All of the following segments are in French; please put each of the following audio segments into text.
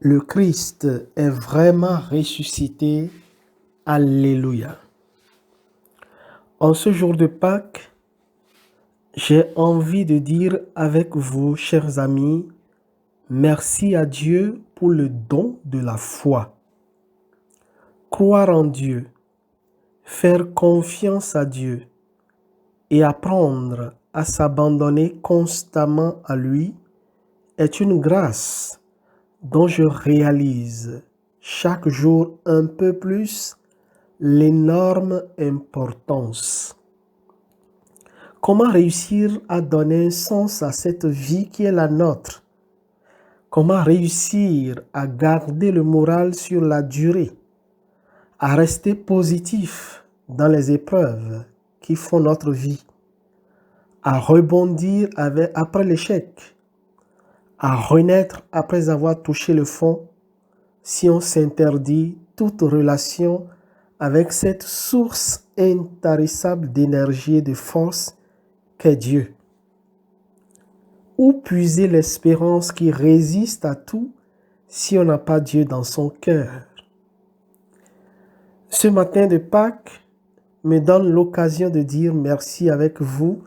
Le Christ est vraiment ressuscité. Alléluia. En ce jour de Pâques, j'ai envie de dire avec vous, chers amis, merci à Dieu pour le don de la foi. Croire en Dieu, faire confiance à Dieu et apprendre à s'abandonner constamment à lui est une grâce dont je réalise chaque jour un peu plus l'énorme importance. Comment réussir à donner un sens à cette vie qui est la nôtre? Comment réussir à garder le moral sur la durée, à rester positif dans les épreuves qui font notre vie, à rebondir après l'échec, à renaître après avoir touché le fond, si on s'interdit toute relation avec cette source intarissable d'énergie et de force qu'est Dieu. Où puiser l'espérance qui résiste à tout si on n'a pas Dieu dans son cœur? Ce matin de Pâques me donne l'occasion de dire merci avec vous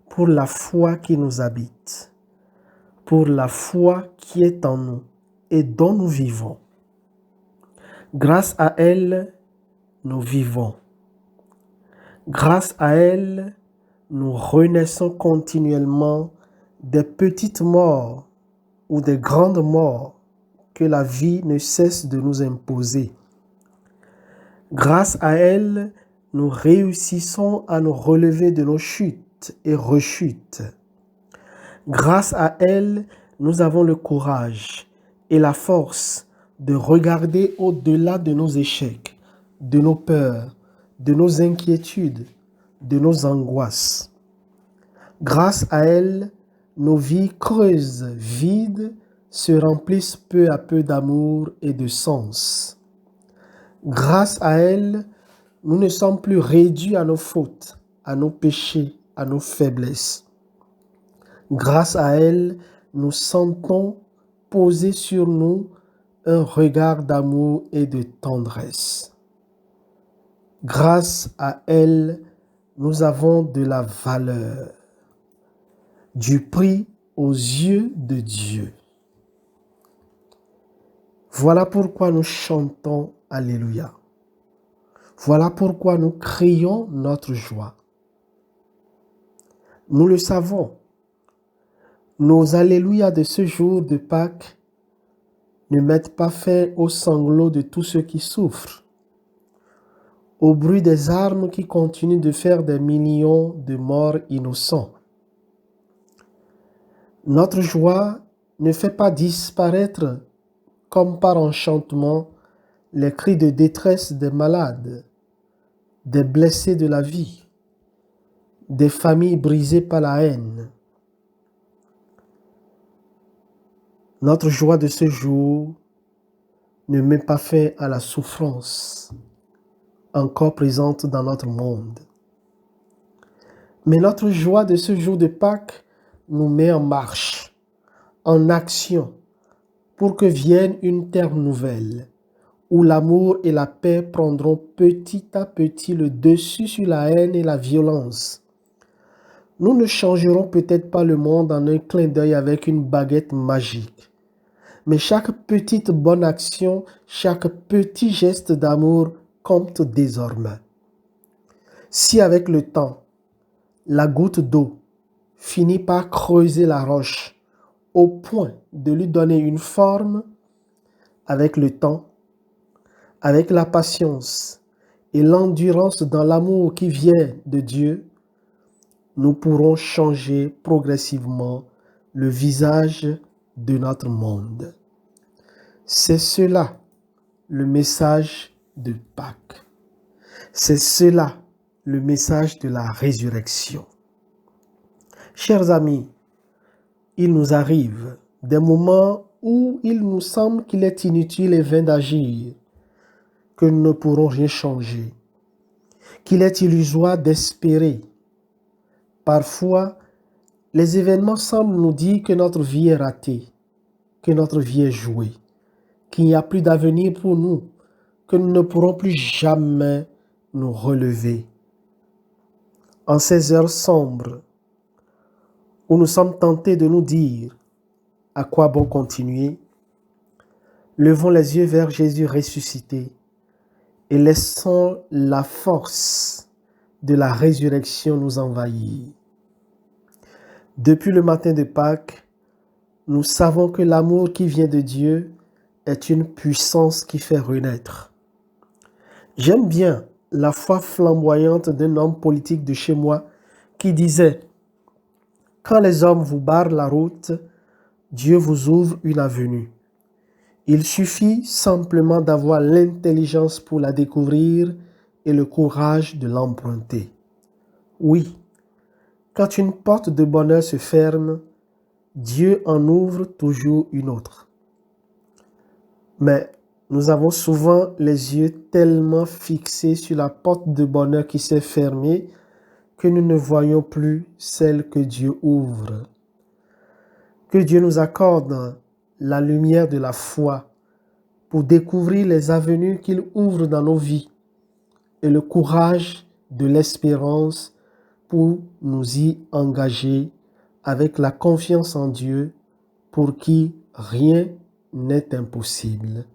pour la foi qui nous habite, pour la foi qui est en nous et dont nous vivons. Grâce à elle, nous vivons. Grâce à elle, nous renaissons continuellement des petites morts ou des grandes morts que la vie ne cesse de nous imposer. Grâce à elle, nous réussissons à nous relever de nos chutes et rechutes. Grâce à elle, nous avons le courage et la force de regarder au-delà de nos échecs, de nos peurs, de nos inquiétudes, de nos angoisses. Grâce à elle, nos vies creuses, vides, se remplissent peu à peu d'amour et de sens. Grâce à elle, nous ne sommes plus réduits à nos fautes, à nos péchés, à nos faiblesses. Grâce à elle, nous sentons poser sur nous un regard d'amour et de tendresse. Grâce à elle, nous avons de la valeur, du prix aux yeux de Dieu. Voilà pourquoi nous chantons Alléluia. Voilà pourquoi nous crions notre joie. Nous le savons, nos Alléluia de ce jour de Pâques ne mettent pas fin aux sanglots de tous ceux qui souffrent, au bruit des armes qui continuent de faire des millions de morts innocents. Notre joie ne fait pas disparaître, comme par enchantement, les cris de détresse des malades, des blessés de la vie, des familles brisées par la haine. Notre joie de ce jour ne met pas fin à la souffrance encore présente dans notre monde. Mais notre joie de ce jour de Pâques nous met en marche, en action, pour que vienne une terre nouvelle, où l'amour et la paix prendront petit à petit le dessus sur la haine et la violence. Nous ne changerons peut-être pas le monde en un clin d'œil avec une baguette magique. Mais chaque petite bonne action, chaque petit geste d'amour compte désormais. Si avec le temps, la goutte d'eau finit par creuser la roche au point de lui donner une forme, avec le temps, avec la patience et l'endurance dans l'amour qui vient de Dieu, nous pourrons changer progressivement le visage de notre monde. C'est cela le message de Pâques. C'est cela le message de la résurrection. Chers amis, il nous arrive des moments où il nous semble qu'il est inutile et vain d'agir, que nous ne pourrons rien changer, qu'il est illusoire d'espérer. Parfois, les événements semblent nous dire que notre vie est ratée, que notre vie est jouée, qu'il n'y a plus d'avenir pour nous, que nous ne pourrons plus jamais nous relever. En ces heures sombres, où nous sommes tentés de nous dire à quoi bon continuer, levons les yeux vers Jésus ressuscité et laissons la force de la résurrection nous envahir. Depuis le matin de Pâques, nous savons que l'amour qui vient de Dieu est une puissance qui fait renaître. J'aime bien la foi flamboyante d'un homme politique de chez moi qui disait « Quand les hommes vous barrent la route, Dieu vous ouvre une avenue. Il suffit simplement d'avoir l'intelligence pour la découvrir et le courage de l'emprunter. » Oui, quand une porte de bonheur se ferme, Dieu en ouvre toujours une autre. Mais nous avons souvent les yeux tellement fixés sur la porte de bonheur qui s'est fermée que nous ne voyons plus celle que Dieu ouvre. Que Dieu nous accorde la lumière de la foi pour découvrir les avenues qu'il ouvre dans nos vies et le courage de l'espérance pour nous y engager avec la confiance en Dieu pour qui rien n'est impossible.